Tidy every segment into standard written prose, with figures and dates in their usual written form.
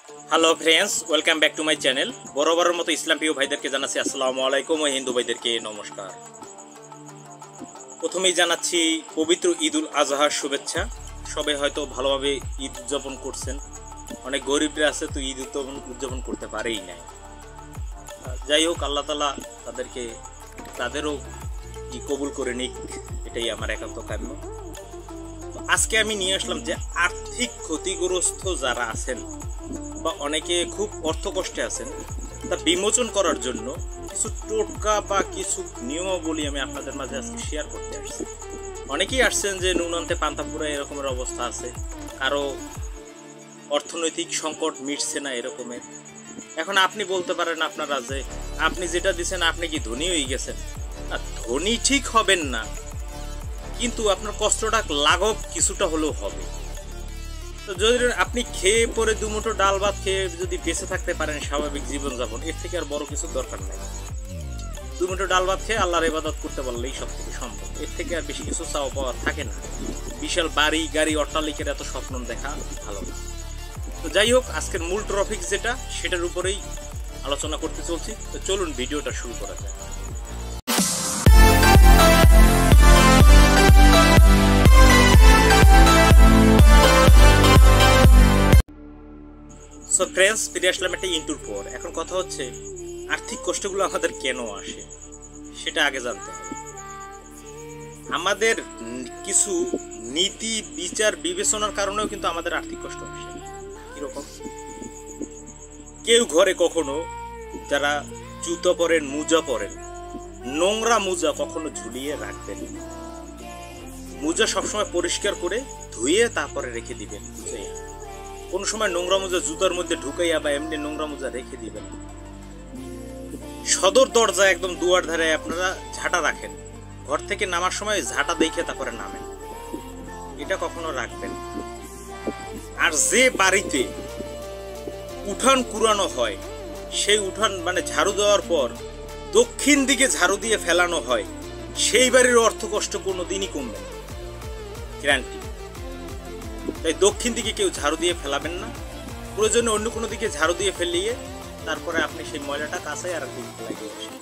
Hello friends, welcome back to my channel. বরাবরের মতো ইসলাম প্রিয় ভাইদেরকে জানাচ্ছি আসসালামু আলাইকুম ও হিন্দু ভাইদেরকে নমস্কার। প্রথমেই জানাচ্ছি পবিত্র ঈদুল আজহার শুভেচ্ছা। সবাই হয়তো ভালোভাবে ঈদ উদযাপন করছেন। অনেক গরিবরা আছে তো ঈদ উদযাপন করতে পারেই নাই। যাই হোক, আল্লাহ তাআলা তাদেরও কি কবুল করে নিক, এটাই আমার একান্ত কাম্য। আজকে আমি নিয়ে আসলাম যে আর্থিক ক্ষতিগ্রস্ত যারা আছেন বা অনেকে খুব অর্থ কষ্টে আছেন, তা বিমোচন করার জন্য কিছু টোটকা বা কিছু নিয়মাবলী আমি আপনাদের মাঝে আজকে শেয়ার করতে আসছি। অনেকেই আসছেন যে নুন আনতে পান্তা ফুরায় এরকমের অবস্থা আছে, কারো অর্থনৈতিক সংকট মিটছে না এরকমের। এখন আপনি বলতে পারেন আপনারা যে আপনি যেটা দিচ্ছেন আপনি কি ধনী হয়ে গেছেন? না, ধনী ঠিক হবেন না, কিন্তু আপনার কষ্টটা লাঘব কিছুটা হলেও হবে। তো যদি আপনি খেয়ে পরে দুমুঠো ডাল ভাত খেয়ে যদি বেঁচে থাকতে পারেন স্বাভাবিক জীবনযাপন, এর থেকে আর বড় কিছু দরকার নাই। দুমুঠো ডাল ভাত খেয়ে আল্লাহর ইবাদত করতে পারলেই সব থেকে সম্ভব। এর থেকে আর বেশি কিছু চাওয়া পাওয়া থাকে না। বিশাল বাড়ি গাড়ি অট্টালিকার এত স্বপ্ন দেখা ভালো না। তো যাই হোক, আজকের মূল টপিক যেটা, সেটার উপরেই আলোচনা করতে চলছি। তো চলুন ভিডিওটা শুরু করা যায়। সো ফ্রেন্ডস, ফিরে আসলাম একটা ইন্টুর পর। এখন কথা হচ্ছে আর্থিক কষ্টগুলো আমাদের কেন আসে সেটা আগে জানতে হবে। আমাদের কিছু নীতি বিচার বিবেচনার কারণেও কিন্তু আমাদের আর্থিক কষ্ট আসে। কিরকম? কেউ ঘরে কখনো যারা জুতো পরেন, মোজা পরেন, নোংরা মোজা কখনো ঝুলিয়ে রাখবেন। মোজা সবসময় পরিষ্কার করে ধুয়ে তারপরে রেখে দিবেন। কোন সময় নোংরা মোজা জুতার মধ্যে ঢুকাইয়া বা এমনি নোংরা মোজা রেখে দিবেন। সদর দরজা একদম দুয়ার ধারে আপনারা ঝাঁটা রাখেন, ঘর থেকে নামার সময় ঝাঁটা দেখে তারপরে নামেন, এটা কখনো রাখবেন। আর যে বাড়িতে উঠান কুড়ানো হয়, সেই উঠান মানে ঝাড়ু দেওয়ার পর দক্ষিণ দিকে ঝাড়ু দিয়ে ফেলানো হয়, সেই বাড়ির অর্থ কষ্ট কোনো দিনই কমবে না, গ্যারান্টি। তাই দক্ষিণ দিকে কেউ ঝাড়ু দিয়ে ফেলাবেন না। প্রয়োজনে অন্য কোনো দিকে ঝাড়ু দিয়ে ফেলিয়ে তারপরে আপনি সেই ময়লাটা কাছে আর একদিন লাগিয়ে আসেন।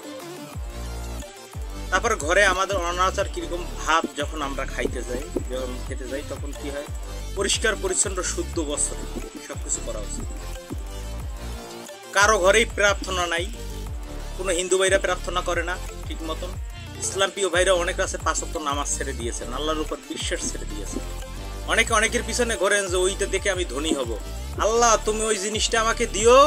তারপরে ঘরে আমাদের অনাচার কিরকম, ভাত যখন আমরা খেতে যাই তখন কি হয়, পরিষ্কার পরিচ্ছন্ন শুদ্ধ বস্ত্র সবকিছু করা উচিত। কারো ঘরেই প্রার্থনা নাই, কোনো হিন্দু ভাইরা প্রার্থনা করে না ঠিক মতন। ইসলাম প্রিয় ভাইরা অনেক আছে 5 ওয়াক্ত নামাজ ছেড়ে দিয়েছেন, আল্লাহর উপর বিশ্বাস ছেড়ে দিয়েছেন। অনেকের পিছনে ঘোরেন যে ওইটা দেখে আমি ধনী হব। আল্লাহ তুমি ওই জিনিসটা আমাকে দিও,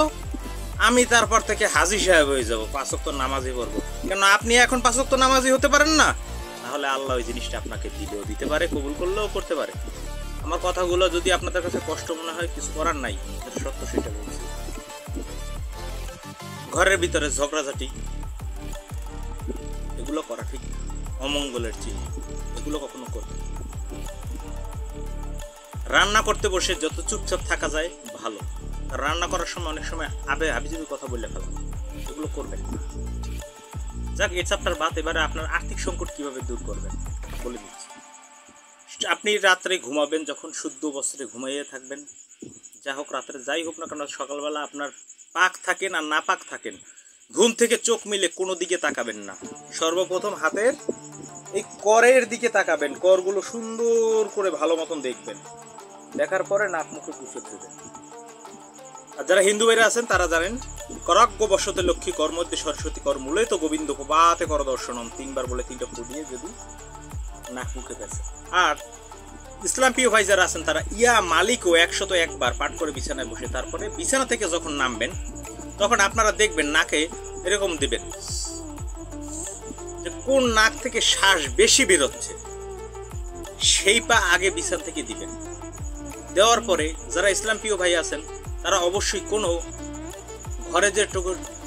আমি তারপর থেকে হাজী সাহেব হয়ে যাব, 5 ওয়াক্ত নামাজই পড়বো। কেন আপনি এখন 5 ওয়াক্ত নামাজই হতে পারেন না? তাহলে আল্লাহ ওই জিনিসটা আপনাকে দিলেও দিতে পারে, কবুল করলেও করতে পারে। আমার কথাগুলো যদি আপনাদের কাছে কষ্ট মনে হয়, কিছু করার নাই, সত্য সেটা বলছি। ঘরের ভিতরে ঝগড়াঝাটি এগুলো করা ঠিক অমঙ্গলের চিহ্ন, এগুলো কখনো করবে। রান্না করতে বসে যত চুপচাপ থাকা যায় ভালো। রান্না করার সময় অনেক সময় হাবিজাবি কথা বললে ফেলা, এগুলো করবেন না। যাক, এই চ্যাপ্টার বাদ। এবারে আপনার আর্থিক সংকট কিভাবে দূর করবেন বলে দিচ্ছি। আপনি রাত্রে ঘুমাবেন, যখন শুদ্ধ বস্ত্রে ঘুমাইয়ে থাকবেন, যা হোক রাত্রে যাই হোক না কেন, সকালবেলা আপনার পাক থাকেন আর না পাক থাকেন, ঘুম থেকে চোখ মিলে কোনো দিকে তাকাবেন না। সর্বপ্রথম হাতের এই করের দিকে তাকাবেন, করগুলো সুন্দর করে ভালো মতন দেখবেন, দেখার পরে নাক মুখে পুষে দেবেন। আর যারা হিন্দু ভাইরা আছেন তারা জানেন, করাজ্ঞ বসতে লক্ষ্মী কর মধ্যে সরস্বতী কর মূলে তো গোবিন্দ বাতে কর দর্শনম, 3 বার বলে 3টা ফু দিয়ে যদি নাক মুখে গেছে। আর ইসলাম প্রিয় ভাই যারা আছেন তারা ইয়া মালিকও 101 বার পাঠ করে বিছানায় বসে, তারপরে বিছানা থেকে যখন নামবেন তখন আপনারা দেখবেন নাকে এরকম দিবেন যে কোন নাক থেকে শ্বাস বেশি বেরোচ্ছে, সেই পা আগে বিছানা থেকে দিবেন। দেওয়ার পরে যারা ইসলাম প্রিয় ভাই আছেন তারা অবশ্যই কোনো ঘরে যে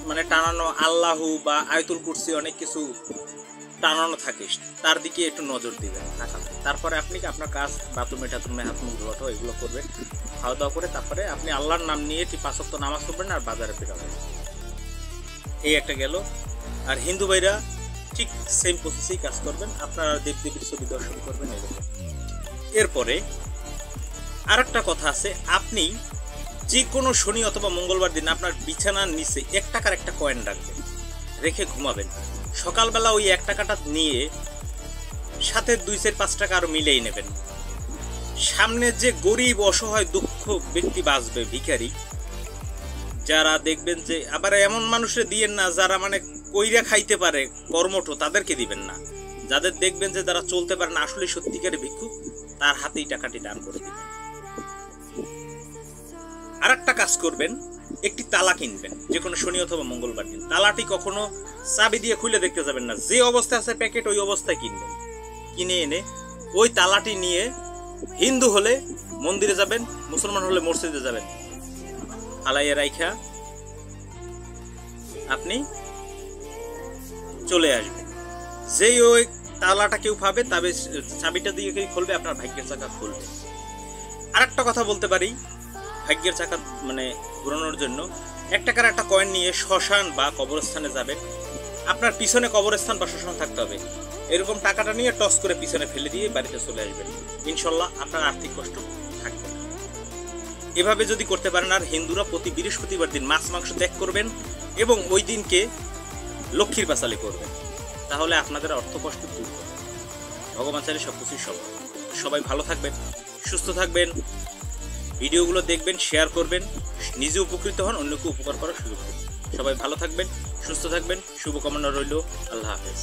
মানে টানানো আল্লাহু বা আয়াতুল কুরসি অনেক কিছু টানানো থাকে, তার দিকে একটু নজর দিবেন, তারপরে আপনি আপনার কাজ বাথরুমে টাথরুমে হাত মুখ ধোয়াটো এগুলো করবেন। খাওয়া দাওয়া করে তারপরে আপনি আল্লাহর নাম নিয়ে 5 ওয়াক্ত নামাজ পড়বেন আর বাজারে বেরোবেন। এই একটা গেল। আর হিন্দু ভাইরা ঠিক সেম প্রসেসেই কাজ করবেন, আপনারা দেবদেবীর ছবি দর্শন করবেন এরকম। এরপরে আরেকটা কথা আছে, আপনি যে কোনো শনি অথবা মঙ্গলবার দিন আপনার বিছানার নিচে 1 টাকার একটা কয়েন রাখবেন, রেখে ঘুমাবেন। সকালবেলা ওই 1 টাকাটা নিয়ে সাথে 2-5 টাকা আরও মিলেই নেবেন। সামনে যে গরিব অসহায় দুঃখ ব্যক্তি বাঁচবে, ভিখারি যারা দেখবেন যে, আবার এমন মানুষে দিয়েন না যারা মানে কইরা খাইতে পারে কর্মঠ, তাদেরকে দিবেন না। যাদের দেখবেন যে যারা চলতে পারে না, আসলে সত্যিকারের ভিক্ষুক, তার হাতেই টাকাটি দান করে দিবেন। আর একটা কাজ করবেন, একটি তালা কিনবেন যে কোনো শনি অথবা মঙ্গলবার দিন। তালাটি কখনো চাবি দিয়ে খুলে দেখতে যাবেন না, যে অবস্থায় আছে প্যাকেট ওই অবস্থায় কিনবেন। কিনে এনে ওই তালাটি নিয়ে হিন্দু হলে মন্দিরে যাবেন, মুসলমান হলে মসজিদে যাবেন, আলাইয়া রাইখা আপনি চলে আসবেন। যেই ওই তালাটা কেউ পাবে, তবে চাবিটা দিয়ে কেউ খুলবে, আপনার ভাগ্যের চাকা খুলবে। আর একটা কথা বলতে পারি, ভাগ্যের চাকা মানে ঘোরানোর জন্য 1 টাকার একটা কয়েন নিয়ে শ্মশান বা কবরস্থানে যাবেন। আপনার পিছনে কবরস্থান বা শ্মশান থাকতে হবে, এরকম টাকাটা নিয়ে টস করে পিছনে ফেলে দিয়ে বাড়িতে চলে আসবেন। ইনশাল্লাহ আপনার আর্থিক কষ্ট থাকবে না। এভাবে যদি করতে পারেন, আর হিন্দুরা প্রতি বৃহস্পতিবার দিন মাছ মাংস ত্যাগ করবেন এবং ওই দিনকে লক্ষ্মীর পাঁচালি করবেন, তাহলে আপনাদের অর্থ কষ্ট দূর হবে। ভগবান চাইলে সব কিছুই সম্ভব। সবাই ভালো থাকবেন, সুস্থ থাকবেন, ভিডিওগুলো দেখবেন, শেয়ার করবেন, নিজে উপকৃত হন, অন্যকে উপকার করার সুযোগ করবেন। সবাই ভালো থাকবেন, সুস্থ থাকবেন, শুভকামনা রইল। আল্লাহ হাফেজ।